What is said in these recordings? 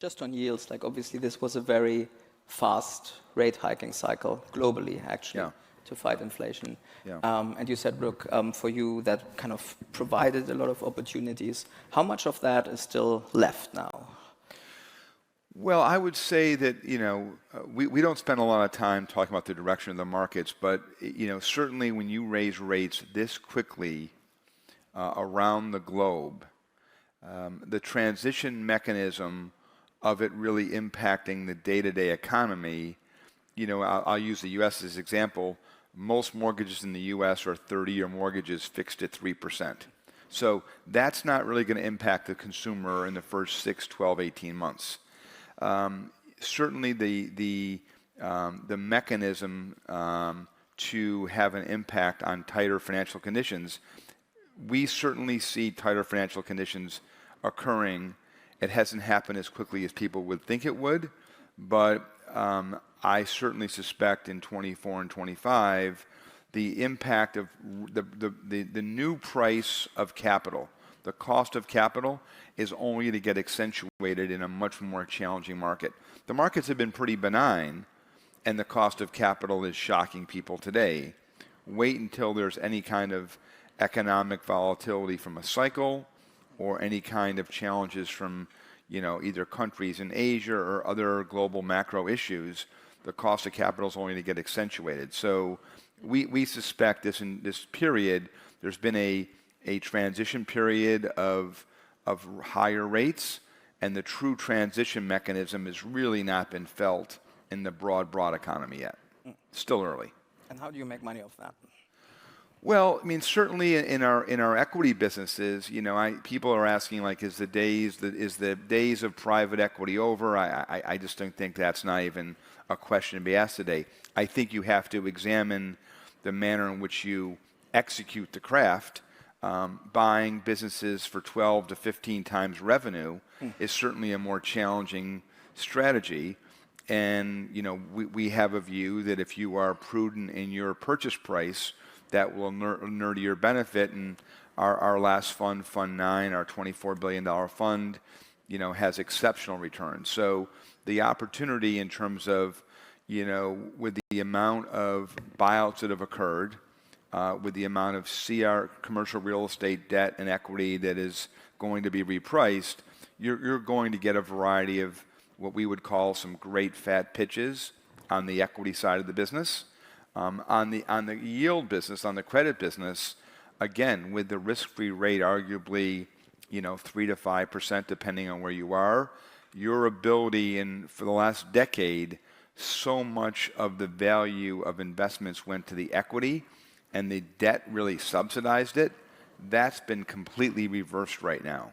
Just on yields, like obviously this was a very fast rate hiking cycle globally, actually, to fight inflation. And you said, look, for you that kind of provided a lot of opportunities. How much of that is still left now? Well, I would say that, we don't spend a lot of time talking about the direction of the markets, but, certainly when you raise rates this quickly around the globe, the transition mechanism of it really impacting the day-to-day economy, I'll use the U.S. as an example. Most mortgages in the U.S. are 30-year mortgages fixed at 3%. So that's not really going to impact the consumer in the first 6, 12, 18 months. Certainly the mechanism to have an impact on tighter financial conditions, we certainly see tighter financial conditions occurring. It hasn't happened as quickly as people would think it would, but I certainly suspect in 24 and 25, the impact of the new price of capital, the cost of capital, is only to get accentuated in a much more challenging market. The markets have been pretty benign, and the cost of capital is shocking people today. Wait until there's any kind of economic volatility from a cycle or any kind of challenges from either countries in Asia or other global macro issues. The cost of capital is only to get accentuated. So we suspect in this period, there's been a transition period of higher rates, and the true transition mechanism has really not been felt in the broad economy yet. Still early. And how do you make money off that? Well, I mean, certainly in our equity businesses, people are asking, like, is the days of private equity over? I just don't think that's not even a question to be asked today. I think you have to examine the manner in which you execute the craft. Buying businesses for 12 to 15 times revenue is certainly a more challenging strategy. And we have a view that if you are prudent in your purchase price, that will inure to your benefit. And our last fund, Fund 9, our $24 billion fund, has exceptional returns. So the opportunity in terms of, with the amount of buyouts that have occurred, with the amount of commercial real estate debt and equity that is going to be repriced, you're going to get a variety of what we would call some great fat pitches on the equity side of the business. On the yield business, on the credit business, again, with the risk-free rate arguably 3 to 5%, depending on where you are, your ability for the last decade, so much of the value of investments went to the equity, and the debt really subsidized it. That's been completely reversed right now.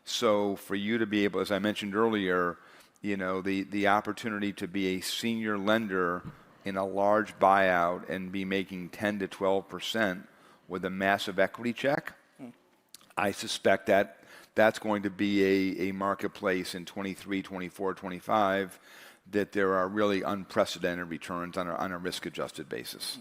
So for you to be able, as I mentioned earlier, the opportunity to be a senior lender in a large buyout and be making 10 to 12% with a massive equity check, I suspect that that's going to be a marketplace in 23, 24, 25 that there are really unprecedented returns on a risk-adjusted basis.